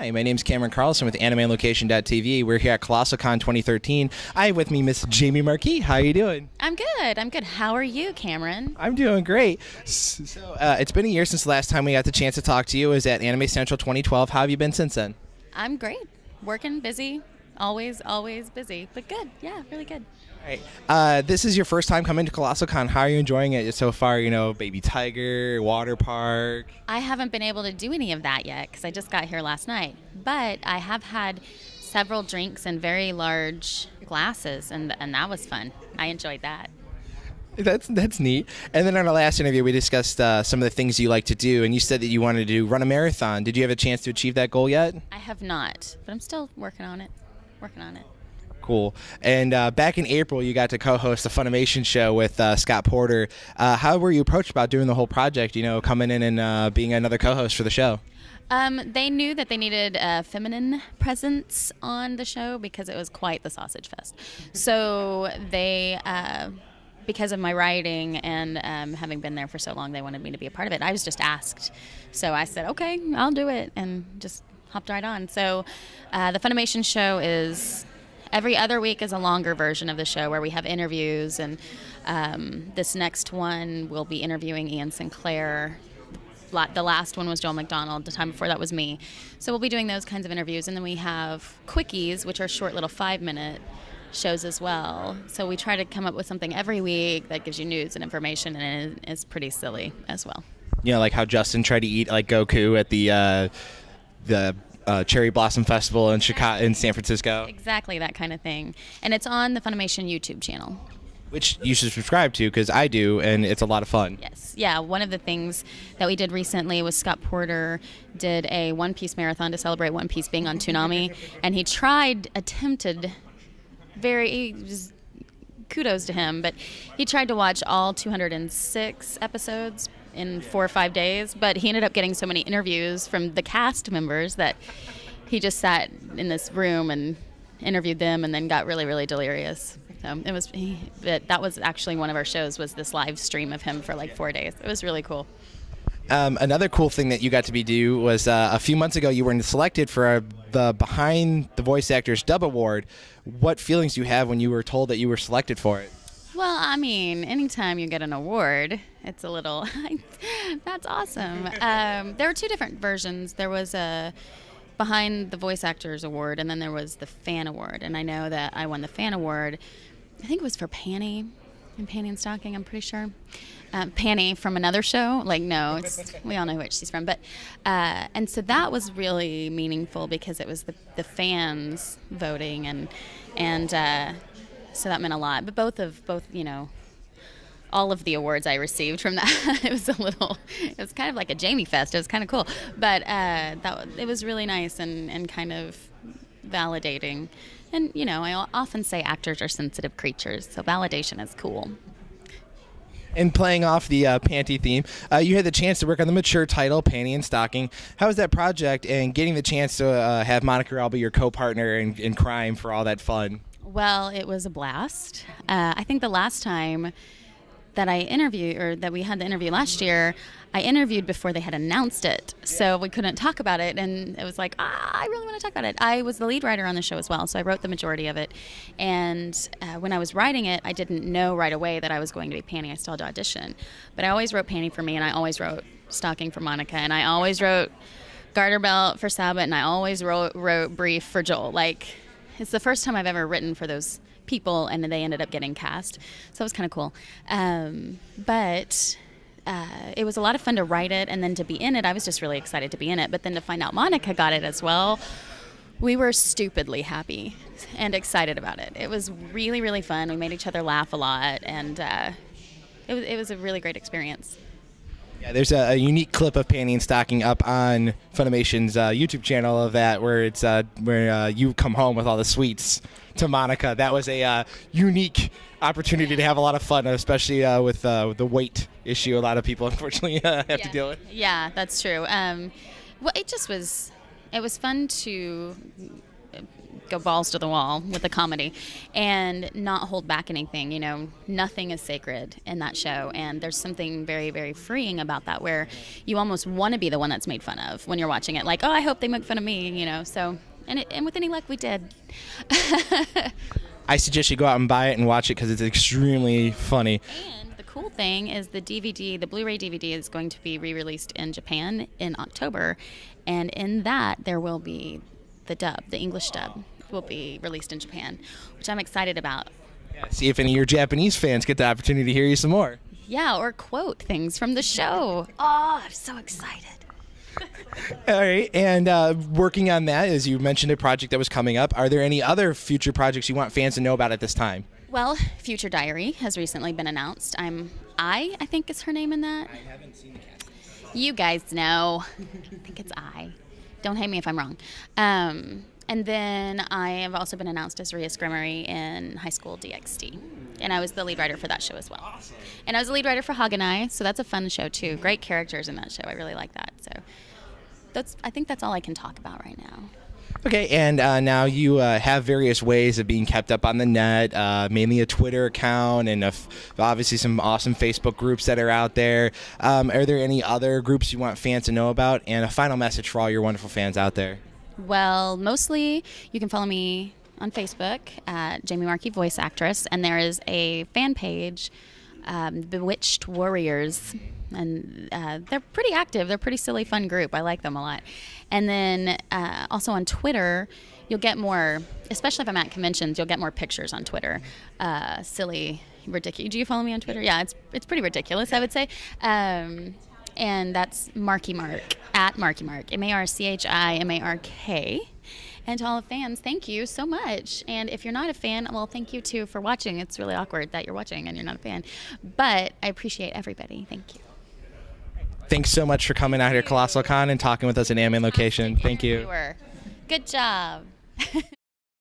Hi, my name's Cameron Carlson with AnimeLocation.tv. We're here at Colossalcon 2013. I have with me Miss Jamie Marchi. How are you doing? I'm good. I'm good. How are you, Cameron? I'm doing great. So it's been a year since the last time we got the chance to talk to you. It was at Anime Central 2012. How have you been since then? I'm great. Working, busy. Always busy. But good. Yeah, really good. All right. This is your first time coming to Colossalcon. How are you enjoying it so far? You know, Baby Tiger, Water Park. I haven't been able to do any of that yet because I just got here last night. But I have had several drinks in very large glasses, and that was fun. I enjoyed that. That's neat. And then on our last interview, we discussed some of the things you like to do, and you said that you wanted to run a marathon. Did you have a chance to achieve that goal yet? I have not, but I'm still working on it. Cool. And back in April, you got to co-host the Funimation Show with Scott Porter. How were you approached about doing the whole project, you know, coming in and being another co-host for the show? They knew that they needed a feminine presence on the show because it was quite the sausage fest. So they, because of my writing and having been there for so long, they wanted me to be a part of it. I was just asked. So I said, okay, I'll do it, and just hopped right on. So the Funimation Show is... Every other week is a longer version of the show where we have interviews, and this next one we'll be interviewing Ian Sinclair. The last one was Joel McDonald. The time before that was me. So we'll be doing those kinds of interviews, and then we have quickies, which are short little 5-minute shows as well. So we try to come up with something every week that gives you news and information, and it's pretty silly as well. You know, like how Justin tried to eat like Goku at the Cherry Blossom Festival in San Francisco. Exactly, that kind of thing. And it's on the Funimation YouTube channel. Which you should subscribe to, because I do, and it's a lot of fun. Yes. Yeah, one of the things that we did recently was Scott Porter did a One Piece marathon to celebrate One Piece being on Toonami, and he attempted, kudos to him, but he tried to watch all 206 episodes in 4 or 5 days, but he ended up getting so many interviews from the cast members that he just sat in this room and interviewed them, and then got really, really delirious. That was actually one of our shows, was this live stream of him for like 4 days. It was really cool. Another cool thing that you got to do was a few months ago you were selected for the Behind the Voice Actors Dub Award. What feelings do you have when you were told that you were selected for it? Well, I mean, anytime you get an award, it's a little, that's awesome. There were 2 different versions. There was a Behind the Voice Actors Award, and then there was the Fan Award. And I know that I won the Fan Award. I think it was for Panty and Stocking, I'm pretty sure. Panty from another show. Like, no, we all know which she's from. But and so that was really meaningful because it was the fans voting, and so that meant a lot. But both, you know, all of the awards I received from that, it was kind of like a Jamie Fest. It was kind of cool. But it was really nice and kind of validating. And, you know, I often say actors are sensitive creatures, so validation is cool. And playing off the Panty theme, you had the chance to work on the mature title, Panty and Stocking. How was that project, and getting the chance to have Monica Rawl be your co-partner in crime for all that fun? Well, it was a blast. I think the last time that I interviewed, or that we had the interview last year, I interviewed before they had announced it, so we couldn't talk about it, and it was like, I really want to talk about it. I was the lead writer on the show as well, so I wrote the majority of it, and when I was writing it, I didn't know right away that I was going to be Panty. I still had to audition, but I always wrote Panty for me, and I always wrote Stocking for Monica, and I always wrote Garter Belt for Sabbath, and I always wrote Brief for Joel. Like, it's the first time I've ever written for those people, and they ended up getting cast, so it was kind of cool. But it was a lot of fun to write it, and then to be in it. I was just really excited to be in it, but then to find out Monica got it as well, we were stupidly happy and excited about it. It was really, really fun. We made each other laugh a lot, and it was a really great experience. Yeah, there's a unique clip of Panty and Stocking up on Funimation's YouTube channel of that, where it's where you come home with all the sweets to Monica. That was a unique opportunity to have a lot of fun, especially with the weight issue a lot of people unfortunately have to deal with. Yeah, that's true. Well, it was fun to go balls to the wall with the comedy and not hold back anything. Nothing is sacred in that show, and there's something very, very freeing about that, where you almost want to be the one that's made fun of when you're watching it. Like, oh, I hope they make fun of me, so, and with any luck, we did. I suggest you go out and buy it and watch it because it's extremely funny. And the cool thing is the Blu-ray DVD is going to be re-released in Japan in October, and in that there will be the English dub will be released in Japan, which I'm excited about. Yeah, see if any of your Japanese fans get the opportunity to hear you some more. Yeah, or quote things from the show. Oh, I'm so excited. All right, and working on that, as you mentioned, a project that was coming up. Are there any other future projects you want fans to know about at this time? Well, Future Diary has recently been announced. I think is her name in that. I haven't seen the cast. You guys know. I think it's I. Don't hate me if I'm wrong. And then I have also been announced as Rhea Scrimmery in High School DxD. And I was the lead writer for that show as well. Awesome. And I was the lead writer for Haganai, so that's a fun show too. Great characters in that show. I really like that. So I think that's all I can talk about right now. Okay, and now you have various ways of being kept up on the net, mainly a Twitter account and obviously some awesome Facebook groups that are out there. Are there any other groups you want fans to know about? And a final message for all your wonderful fans out there. Well, mostly you can follow me on Facebook at Jamie Marchi Voice Actress, and there is a fan page, Bewitched Warriors, and they're pretty active. They're a pretty silly, fun group. I like them a lot. And then also on Twitter, you'll get more, especially if I'm at conventions, you'll get more pictures on Twitter. Silly, ridiculous. Do you follow me on Twitter? Yeah, it's pretty ridiculous, I would say. And that's Marchi Mark, at Marchi Mark, MarchiMark. And to all the fans, thank you so much. And if you're not a fan, well, thank you too for watching. It's really awkward that you're watching and you're not a fan. But I appreciate everybody. Thank you. Thanks so much for coming out here, Colossalcon, and talking with us in Anime Location. Thank you. Good job.